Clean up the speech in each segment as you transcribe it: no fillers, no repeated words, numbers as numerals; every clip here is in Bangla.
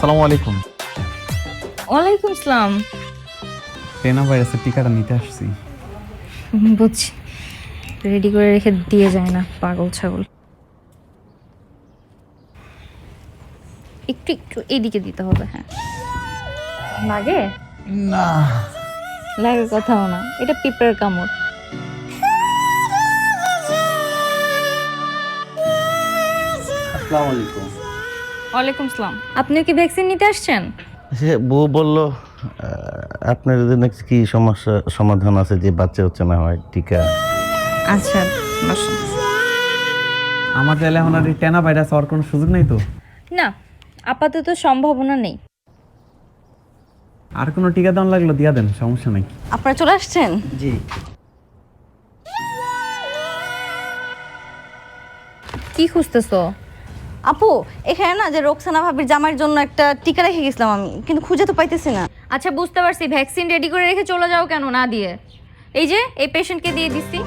আসসালামু আলাইকুম। ওয়ালাইকুম আসসালাম। করোনা ভাইরাসের টিকাটা নিতে আসছি। বুঝছি, রেডি করে রেখে দিয়ে যায় না পাগল ছাগল। একটু একটু এইদিকে দিতে হবে। হ্যাঁ, লাগে না, লাগে কথাও না, এটা পিঁপড়ার কামড়। আসসালামু আলাইকুম। ওয়ালাইকুম আসসালাম। আপনি কি ভ্যাকসিন নিতে আসছেন? সে বউ বলল আপনার জন্য কি সমস্যা সমাধান আছে যে বাচ্চা হচ্ছে না হয় টিকা। আচ্ছা, বসুন। আমার চাইলে এখন আর এই করোনা ভাইরাস হওয়ার কোনো সুযোগ নেই তো? না, আপাতত সম্ভাবনা নেই। আর কোনো টিকা দাম লাগলো দিয়া দেন, সমস্যা নাই। আপনারা চলে আসছেন? জি। কি খুঁজতেছো? আপু, এখানে না যে রোকসানা ভাবির জামাইয়ের জন্য একটা টিকা রেখে গেছিলাম আমি, কিন্তু খুঁজে তো পাইতেছি না। আচ্ছা, বুঝতে পারছি। ভ্যাকসিন রেডি করে রেখে চলে যাও কেন না দিয়ে? এই যে এই পেশেন্টকে দিয়ে দিচ্ছি।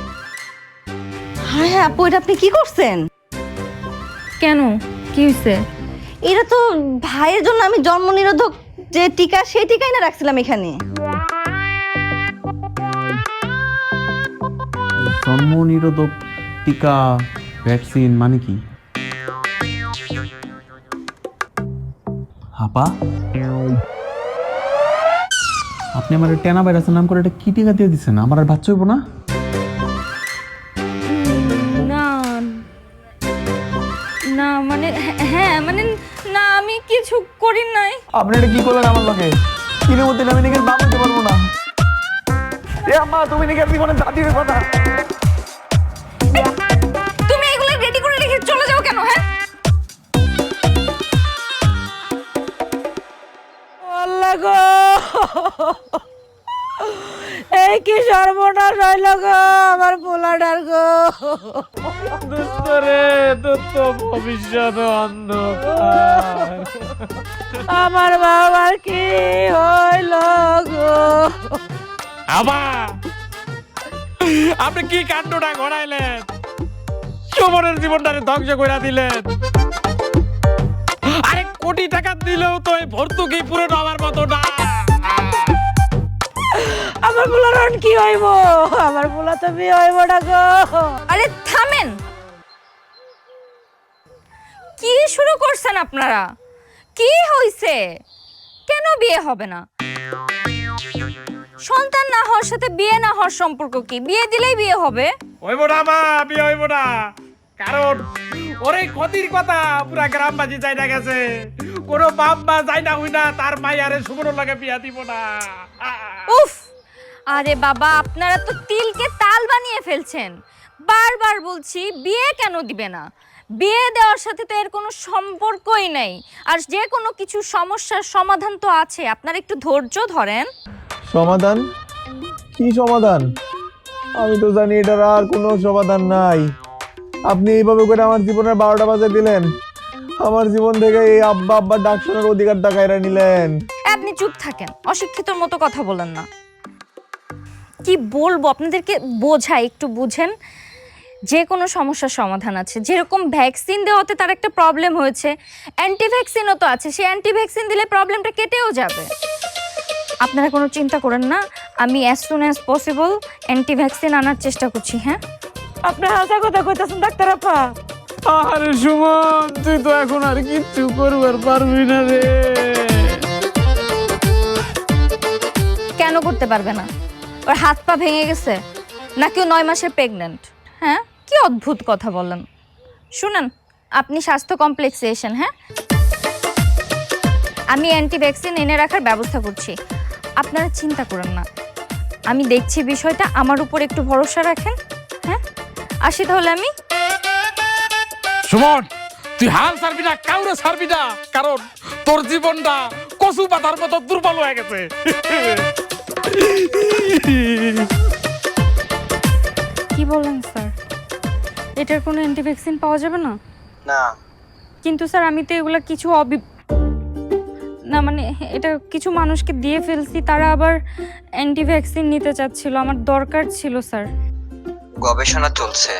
হ্যাঁ হ্যাঁ আপু, এটা আপনি কি করছেন? কেন, কি হয়েছে? এটা তো ভাইয়ের জন্য আমি জন্ম নিরোধক যে টিকা, সেই টিকাই না রাখছিলাম এখানে। জন্ম নিরোধক টিকা ভ্যাকসিন মানে কি? আপা, আপনি আমার করোনা ভাইরাসের নাম করে এটা কি টিকা দিয়ে দিচ্ছেন? আমার আর বাচ্চা হইব না? না না, মানে হ্যাঁ, মানে না, আমি কিছু করি নাই। আপনি এটা কি করলেন আমার লগে? কিনের মধ্যে আমি নিজের বাপ হতে পারবো না। এ আম্মা, তুমি নিজের জীবনে দাদি হইব না। তুমি এগুলো রেডি করে রেখে চলে যাও কেন? হ্যাঁ, আল্লাহ গো, এই কি সর্বনাশ হইল গো আমার পোলাটার গো। দোস্তরে তোর তো ভবিষ্যৎ অন্ধকার। আমার বাবার কি হইল গো। আবার আপনি কি কাণ্ডটা ঘটাইলেন? সুমনের জীবনটারে ধ্বংস করে দিলেন। আরে কোটি টাকা দিলেও তো এই ভর্তুকি পূরণ হওয়ার মতো না। আমার পোলার এখন কি হইব? আমার পোলা তো বিয়ে হইব না গো। আরে থামেন, কি শুরু করছেন আপনারা? কি হইছে? কেন বিয়ে হবে না? সন্তান না হওয়ার সাথে বিয়ে না হওয়ার সম্পর্ক কি? বিয়ে দিলেই বিয়ে হবে? হইব না মা, বিয়ে হইব না। কারণ ওরে ক্ষতির কথা পুরা গ্রামবাসী যাই না গেছে। কোনো বাপ মা যাই না হই না তার মাইয়ারে সুমনের লাগে বিয়া দিব না। উফ, আরে বাবা, আপনারা তো তিলকে তাল বানিয়ে ফেলছেন। বারবার বলছি বিয়ে কেন দিবে না? বিয়ে দেওয়ার সাথে তো এর কোনো সম্পর্কই নেই। আর যে কোনো কিছু সমস্যার সমাধান তো আছে, আপনারা একটু ধৈর্য ধরেন। সমাধান? কি সমাধান? আমি তো জানি এটার আর কোনো সমাধান নাই। আপনি এইভাবে করে আমার জীবনের 12টা বাজে দিলেন। আমার জীবন থেকে এই আব্বা আব্বার ডাক শোনার অধিকারটা কাইরা নিলেন। আপনি চুপ থাকেন, অশিক্ষিতর মতো কথা বলেন না। কি বলবো আপনাদেরকে, বোঝাই, একটু বুঝেন। যে কোনো সমস্যার সমাধান আছে। যেরকম ভ্যাকসিন দেওয়াতে তার একটা প্রবলেম হয়েছে, অ্যান্টি ভ্যাকসিনও তো আছে। সেই অ্যান্টি ভ্যাকসিন দিলে প্রবলেমটা কেটেও যাবে। আপনারা কোনো চিন্তা করেন না, আমি as soon as possible anti vaccine আনার চেষ্টা করছি। হ্যাঁ, আপনি হাসা কথা কইতাছেন ডাক্তার আপা? আরে সুমন, তুই তো এখন আর কিচ্ছু করবার পারবি না রে। কেন করতে পারবে না? ওর হাত পা ভেঙে গেছে নাকি ও 9 মাসের প্রেগন্যান্ট? হ্যাঁ, কি অদ্ভুত কথা বলেন। শুনেন, আপনি স্বাস্থ্য কমপ্লেক্সে এসেন। হ্যাঁ, আমি অ্যান্টি ভ্যাকসিন এনে রাখার ব্যবস্থা করছি। আপনারা চিন্তা করেন না, আমি দেখছি বিষয়টা। আমার উপর একটু ভরসা রাখেন। হ্যাঁ, আসি তাহলে আমি। সুমন, তুই হাল ছাড়বি না, কাউরে ছাড়বি না। কারণ তোর জীবনটা কচু পাতার মতো দুর্বল হয়ে গেছে। কি বলেন স্যার? এটার কোনো অ্যান্টি ভ্যাকসিন পাওয়া যাবে না? না। কিন্তু স্যার, আমি তো এগুলা কিছু না, মানে এটা কিছু মানুষকে দিয়ে ফেলছি, তারা আবার অ্যান্টি ভ্যাকসিন নিতে চাচ্ছিল। আমার দরকার ছিল স্যার। গবেষণা চলছে।